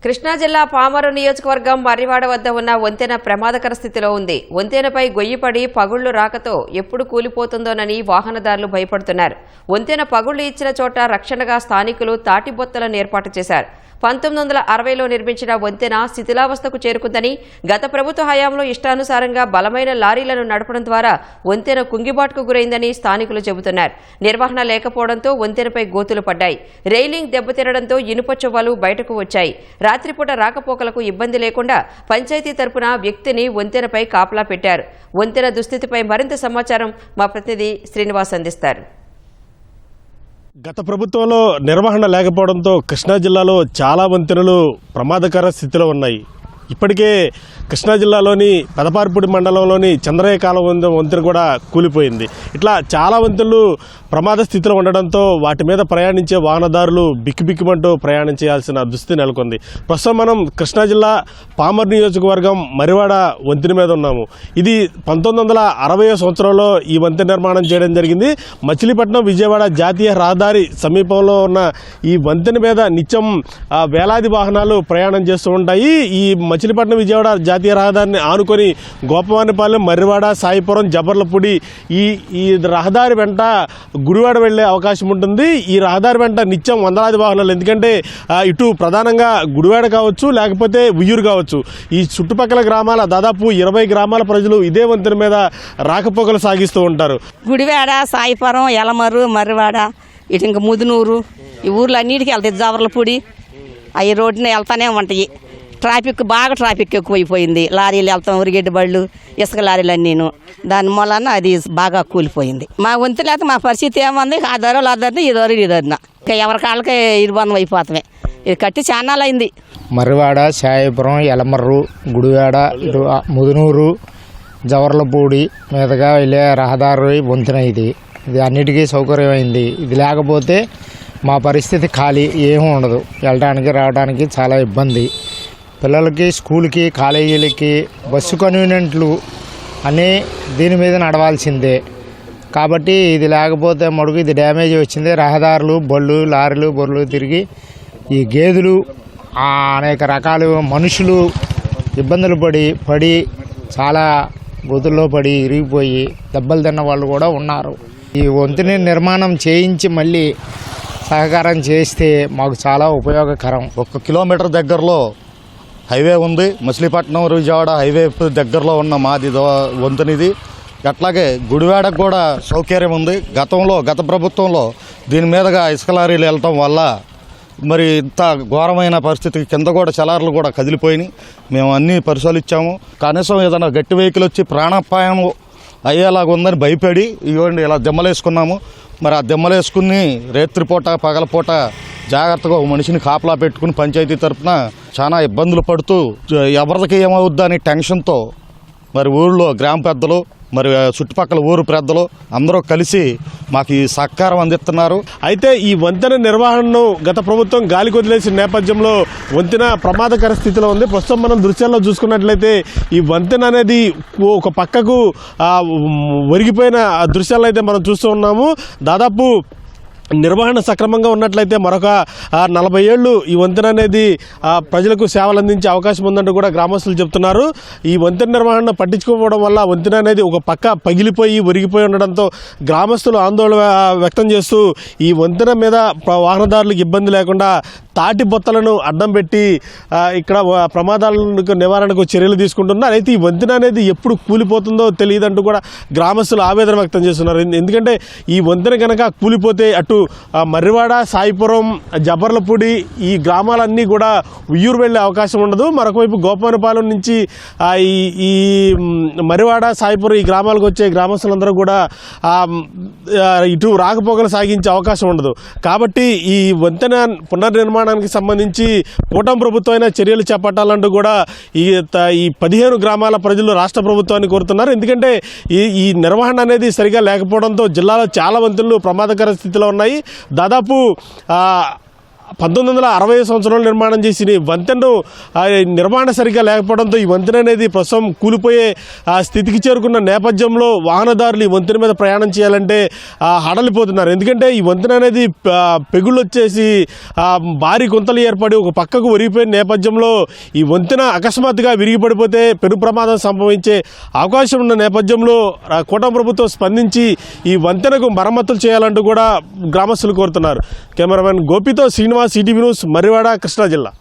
కృష్ణా జిల్లా పామరు నియోజకవర్గం మర్రివాడ వద్ద ఉన్న వంతెన ప్రమాదకర స్థితిలో ఉంది. వంతెనపై గొయ్యిపడి పగుళ్లు రాకతో ఎప్పుడు కూలిపోతుందోనని వాహనదారులు భయపడుతున్నారు. వంతెన పగుళ్లు ఇచ్చిన చోట రక్షణగా స్థానికులు తాటిబొత్తలను ఏర్పాటు చేశారు. 1960లో నిర్మించిన వంతెన శిథిలావస్థకు చేరుకుందని, గత ప్రభుత్వ హయాంలో ఇష్టానుసారంగా బలమైన లారీలను నడపడం ద్వారా వంతెన కుంగిబాటుకు గురైందని స్థానికులు చెబుతున్నారు. నిర్వహణ లేకపోవడంతో వంతెనపై గోతులు పడ్డాయి. రైలింగ్ దెబ్బతినడంతో ఇనుప చువ్వలు బయటకు వచ్చాయి. రాత్రిపూట రాకపోకలకు ఇబ్బంది లేకుండా పంచాయతీ తరపున వ్యక్తిని వంతెనపై కాపలా పెట్టారు. వంతెన దుస్థితిపై మరింత సమాచారం మా ప్రతినిధి శ్రీనివాస్ అందిస్తారు. గత ప్రభుత్వంలో నిర్వహణ లేకపోవడంతో కృష్ణా జిల్లాలో చాలా వంతెనలు ప్రమాదకర స్థితిలో ఉన్నాయి. ఇప్పటికే కృష్ణా జిల్లాలోని పెదపార్పూడి మండలంలోని చంద్రయ్య కాలం వంతెన కూడా కూలిపోయింది. ఇట్లా చాలా వంతెనలు ప్రమాద స్థితిలో ఉండడంతో వాటి మీద ప్రయాణించే వాహనదారులు బిక్కిబిక్కిమంటూ ప్రయాణం చేయాల్సిన దుస్థితి నెలకొంది. ప్రస్తుతం మనం కృష్ణా జిల్లా పామర్ నియోజకవర్గం మర్రివాడ వంతెన మీద ఉన్నాము. ఇది 1960వ సంవత్సరంలో ఈ వంతెన నిర్మాణం చేయడం జరిగింది. మచిలీపట్నం విజయవాడ జాతీయ రహదారి సమీపంలో ఉన్న ఈ వంతెన మీద నిత్యం వేలాది వాహనాలు ప్రయాణం చేస్తూ ఉంటాయి. ఈ మచిలీపట్నం విజయవాడ జాతీయ రహదారిని ఆనుకొని గోపవానిపాలెం, మర్రివాడ, సాయిపురం, జబర్లపూడి ఈ రహదారి వెంట గుడివాడ వెళ్లే అవకాశం ఉంటుంది. ఈ రహదారి వెంట నిత్యం వందలాది వాహనాలు, ఎందుకంటే ఇటు ప్రధానంగా గుడివాడ కావచ్చు, లేకపోతే ఉయ్యూరు కావచ్చు, ఈ చుట్టుపక్కల గ్రామాల దాదాపు 20 గ్రామాల ప్రజలు ఇదే వంతెన మీద రాకపోకలు సాగిస్తూ ఉంటారు. గుడివాడ, సాయిపురం, ఎలమరు, మర్రివాడ, ఇటు ఇంకా ముదునూరు, ఈ ఊర్లో అన్నిటికీ వెళ్తాయి. జబర్లపూడి అవి రోడ్డున వెళ్తానే ఉంటాయి. బాగా ట్రాఫిక్ ఎక్కువైపోయింది. లారీలు వెళ్తాం, ఉరిగడ్డి బళ్ళు, ఇసుక లారీలు అన్నీను. దాని మూలన అది బాగా కూలిపోయింది. మా వంతు లేక మా పరిస్థితి ఏముంది, ఆ ధరలు అదరిని ఈ ధర ఈ ధరన ఇంకా ఎవరి కాళ్ళకి ఇరుబంధం అయిపోతామే. ఇది కట్టి చాన్నాళ్ళు అయింది. మర్రివాడ, సాయిపురం, ఎలమర్రు, గుడివాడ, ఇటు ముదునూరు, జవర్లపూడి మీదుగా వెళ్ళే రహదారి వంతెన ఇది అన్నిటికీ సౌకర్యమైంది. ఇది లేకపోతే మా పరిస్థితి ఖాళీ, ఏమీ ఉండదు. వెళ్ళడానికి రావడానికి చాలా ఇబ్బంది. పిల్లలకి స్కూల్కి, కాలేజీలకి బస్సు కన్వీనియంట్లు అన్నీ దీని మీద నడవాల్సిందే. కాబట్టి ఇది లేకపోతే మడుగు ఇది డ్యామేజ్ వచ్చింది. రహదారులు, బళ్ళు, లారీలు, బొర్లు తిరిగి ఈ గేదెలు, అనేక రకాల మనుషులు ఇబ్బందులు పడి చాలా గొతుల్లో పడి ఇరిగిపోయి దెబ్బలు తిన్న వాళ్ళు కూడా ఉన్నారు. ఈ వంతెన నిర్మాణం చేయించి మళ్ళీ సహకారం చేస్తే మాకు చాలా ఉపయోగకరం. 1 కిలోమీటర్ దగ్గరలో హైవే ఉంది. మచిలీపట్నం విజయవాడ హైవే దగ్గరలో ఉన్న మాది వంతెన ఇది. అట్లాగే గుడివాడకు కూడా సౌకర్యం ఉంది. గత ప్రభుత్వంలో దీని మీదుగా ఇసుక లారీలు వెళ్ళటం వల్ల మరి ఇంత ఘోరమైన పరిస్థితి, కింద కూడా చలార్లు కూడా కదిలిపోయినాయి. మేము అన్నీ పరిశీలించాము. కనీసం ఏదైనా గట్టి వెహికల్ వచ్చి ప్రాణాపాయం అయ్యేలాగా ఉందని భయపడి ఇవ్వండి ఇలా దెమ్మలేసుకున్నాము. మరి ఆ దెమ్మలేసుకుని రాత్రిపూట పగలపూట జాగ్రత్తగా ఒక మనిషిని కాపలా పెట్టుకుని పంచాయతీ తరఫున చాలా ఇబ్బందులు పడుతూ ఎవరికి ఏమవుద్దని టెన్షన్తో మరి ఊళ్ళో గ్రామ పెద్దలు, మరి చుట్టుపక్కల ఊరు పెద్దలు అందరూ కలిసి మాకు ఈ సహకారం అందిస్తున్నారు. అయితే ఈ వంతెన నిర్వహణను గత ప్రభుత్వం గాలి కొదిలేసిన నేపథ్యంలో వంతెన ప్రమాదకర స్థితిలో ఉంది. ప్రస్తుతం మనం దృశ్యాల్లో చూసుకున్నట్లయితే ఈ వంతెన అనేది ఒక పక్కకు ఒరిగిపోయిన దృశ్యాలు అయితే మనం చూస్తూ ఉన్నాము. దాదాపు నిర్వహణ సక్రమంగా ఉన్నట్లయితే మరొక 40 ఏళ్ళు ఈ వంతెన అనేది ప్రజలకు సేవలు అందించే అవకాశం ఉందంటూ కూడా గ్రామస్తులు చెప్తున్నారు. ఈ వంతెన నిర్వహణ పట్టించుకోవడం వల్ల వంతెన అనేది ఒక పక్క పగిలిపోయి ఒరిగిపోయి ఉండడంతో గ్రామస్తులు ఆందోళన వ్యక్తం చేస్తూ ఈ వంతెన మీద వాహనదారులకు ఇబ్బంది లేకుండా తాటి బొత్తలను అడ్డం పెట్టి ఇక్కడ ప్రమాదాలకు నివారణకు చర్యలు తీసుకుంటున్నారు. అయితే ఈ వంతెన అనేది ఎప్పుడు కూలిపోతుందో తెలియదంటూ కూడా గ్రామస్తులు ఆవేదన వ్యక్తం చేస్తున్నారు. ఎందుకంటే ఈ వంతెన కనుక కూలిపోతే అటు మర్రివాడ, సాయిపురం, జబర్లపూడి ఈ గ్రామాలన్నీ కూడా ఉయ్యూరు వెళ్ళే అవకాశం ఉండదు. మరొకవైపు గోపవానిపాలెం నుంచి ఈ మర్రివాడ, సాయిపురం ఈ గ్రామాలకు వచ్చే గ్రామస్తులందరూ కూడా ఇటు రాకపోకలు సాగించే అవకాశం ఉండదు. కాబట్టి ఈ వంతెన పునర్నిర్మాణానికి సంబంధించి కూటమి ప్రభుత్వమైన చర్యలు చేపట్టాలంటూ కూడా ఈ 15 గ్రామాల ప్రజలు రాష్ట్ర ప్రభుత్వాన్ని కోరుతున్నారు. ఎందుకంటే ఈ నిర్వహణ అనేది సరిగా లేకపోవడంతో జిల్లాలో చాలా వంతెనలు ప్రమాదకర స్థితిలో ఉన్నాయి. దాదాపు 1960 సంవత్సరంలో నిర్మాణం చేసిన ఈ వంతెనను నిర్మాణ సరిగ్గా లేకపోవడంతో ఈ వంతెన అనేది ప్రస్తుతం కూలిపోయే స్థితికి చేరుకున్న నేపథ్యంలో వాహనదారులు ఈ వంతెన మీద ప్రయాణం చేయాలంటే హడలిపోతున్నారు. ఎందుకంటే ఈ వంతెన అనేది పెగుళ్ళు వచ్చేసి భారీ గుంతలు ఏర్పడి ఒక పక్కకు ఒరిగిపోయిన నేపథ్యంలో ఈ వంతెన అకస్మాత్తుగా విరిగి పడిపోతే పెను ప్రమాదం సంభవించే అవకాశం ఉన్న నేపథ్యంలో కూటమి ప్రభుత్వం స్పందించి ఈ వంతెనకు మరమ్మతులు చేయాలంటూ కూడా గ్రామస్తులు కోరుతున్నారు. కెమెరామెన్ గోపితో శ్రీనివాస్, ఈటీవీ న్యూస్, మర్రివాడ, కృష్ణా జిల్లా.